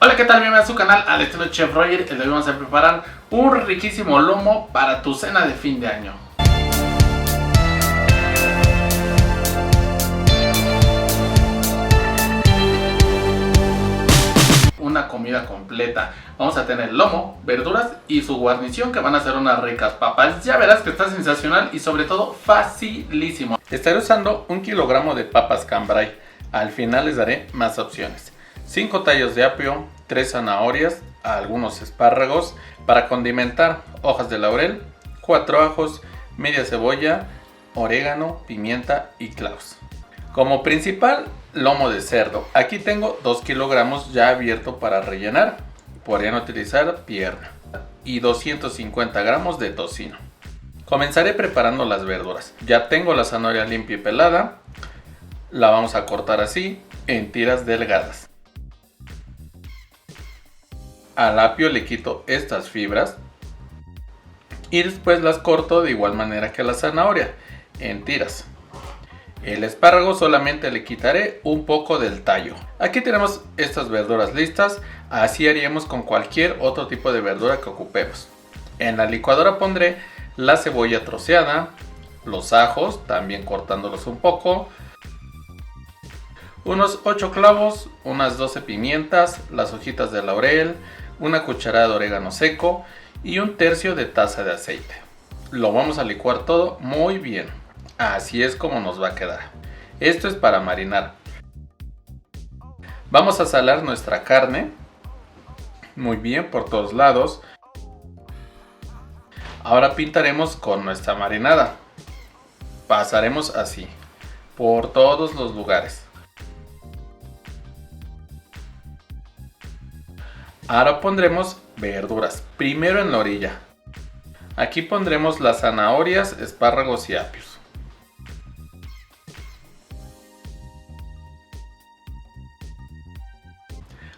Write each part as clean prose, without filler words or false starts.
Hola, ¿qué tal? Bienvenido a su canal al estilo Chef Roger. El día de hoy vamos a preparar un riquísimo lomo para tu cena de fin de año. Una comida completa. Vamos a tener lomo, verduras y su guarnición, que van a ser unas ricas papas. Ya verás que está sensacional y sobre todo facilísimo. Estaré usando 1 kilogramo de papas cambray. Al final les daré más opciones. 5 tallos de apio, 3 zanahorias, algunos espárragos para condimentar, hojas de laurel, 4 ajos, media cebolla, orégano, pimienta y clavos. Como principal, lomo de cerdo. Aquí tengo 2 kilogramos ya abierto para rellenar. Podrían utilizar pierna. Y 250 gramos de tocino. Comenzaré preparando las verduras. Ya tengo la zanahoria limpia y pelada. La vamos a cortar así, en tiras delgadas. Al apio le quito estas fibras. Y después las corto de igual manera que la zanahoria, en tiras. El espárrago solamente le quitaré un poco del tallo. Aquí tenemos estas verduras listas. Así haríamos con cualquier otro tipo de verdura que ocupemos. En la licuadora pondré la cebolla troceada, los ajos, también cortándolos un poco, unos 8 clavos, unas 12 pimientas, las hojitas de laurel, una cucharada de orégano seco y 1/3 de taza de aceite. Lo vamos a licuar todo muy bien. Así es como nos va a quedar. Esto es para marinar. Vamos a salar nuestra carne muy bien por todos lados. Ahora pintaremos con nuestra marinada. Pasaremos así por todos los lugares. Ahora pondremos verduras, primero en la orilla. Aquí pondremos las zanahorias, espárragos y apios.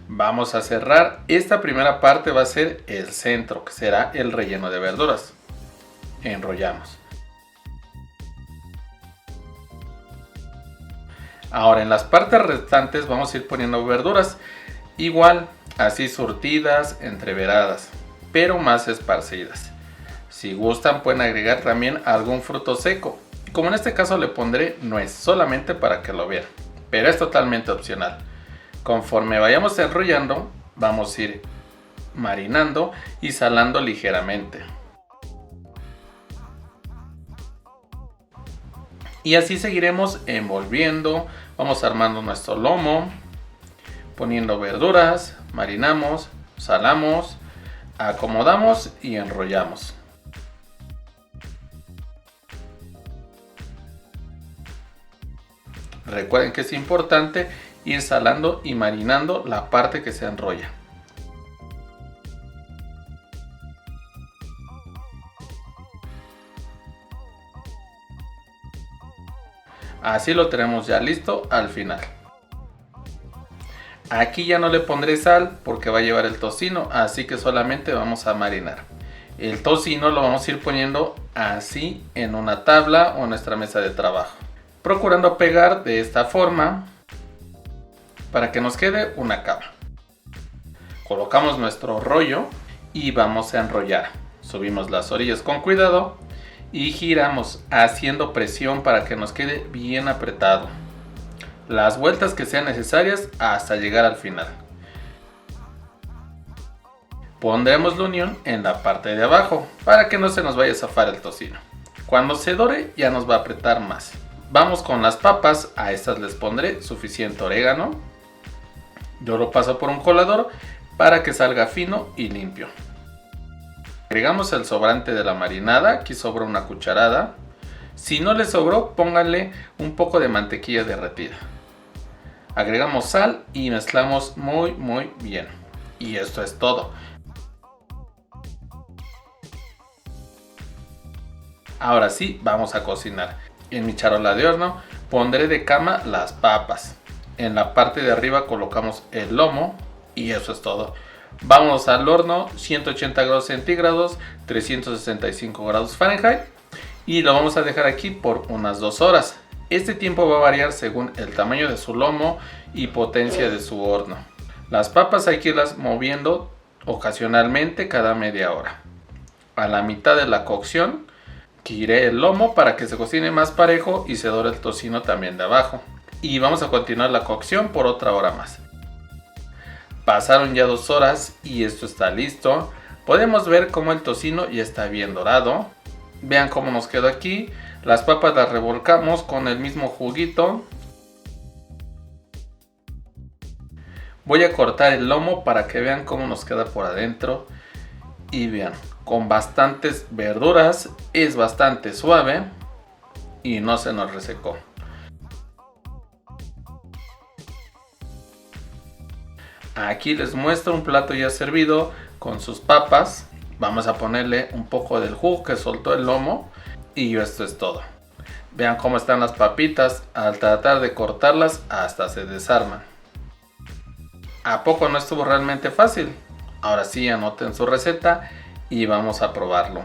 Vamos a cerrar. Esta primera parte va a ser el centro, que será el relleno de verduras. Enrollamos. Ahora en las partes restantes vamos a ir poniendo verduras. Igual, así surtidas, entreveradas, pero más esparcidas. Si gustan pueden agregar también algún fruto seco. Como en este caso le pondré nuez, solamente para que lo vean. Pero es totalmente opcional. Conforme vayamos enrollando, vamos a ir marinando y salando ligeramente. Y así seguiremos envolviendo. Vamos armando nuestro lomo, poniendo verduras, marinamos, salamos, acomodamos y enrollamos. Recuerden que es importante ir salando y marinando la parte que se enrolla. Así lo tenemos ya listo al final. Aquí ya no le pondré sal porque va a llevar el tocino, así que solamente vamos a marinar. El tocino lo vamos a ir poniendo así en una tabla o en nuestra mesa de trabajo, procurando pegar de esta forma para que nos quede una capa. Colocamos nuestro rollo y vamos a enrollar. Subimos las orillas con cuidado y giramos haciendo presión para que nos quede bien apretado. Las vueltas que sean necesarias hasta llegar al final. Pondremos la unión en la parte de abajo para que no se nos vaya a zafar el tocino. Cuando se dore ya nos va a apretar más. Vamos con las papas. A estas les pondré suficiente orégano. Yo lo paso por un colador para que salga fino y limpio. Agregamos el sobrante de la marinada. Aquí sobra una cucharada. Si no le sobró, pónganle un poco de mantequilla derretida. Agregamos sal y mezclamos muy bien. Y esto es todo. Ahora sí, vamos a cocinar. En mi charola de horno pondré de cama las papas. En la parte de arriba colocamos el lomo y eso es todo. Vamos al horno, 180 grados centígrados, 365 grados Fahrenheit, y lo vamos a dejar aquí por unas 2 horas. Este tiempo va a variar según el tamaño de su lomo y potencia de su horno. Las papas hay que irlas moviendo ocasionalmente cada media hora. A la mitad de la cocción giré el lomo para que se cocine más parejo y se dore el tocino también de abajo. Y vamos a continuar la cocción por otra hora más. Pasaron ya 2 horas y esto está listo. Podemos ver cómo el tocino ya está bien dorado. Vean cómo nos quedó aquí. Las papas las revolcamos con el mismo juguito. Voy a cortar el lomo para que vean cómo nos queda por adentro. Y vean, con bastantes verduras, es bastante suave y no se nos resecó. Aquí les muestro un plato ya servido con sus papas. Vamos a ponerle un poco del jugo que soltó el lomo y esto es todo. Vean cómo están las papitas, al tratar de cortarlas hasta se desarman. ¿A poco no estuvo realmente fácil? Ahora sí, anoten su receta y vamos a probarlo.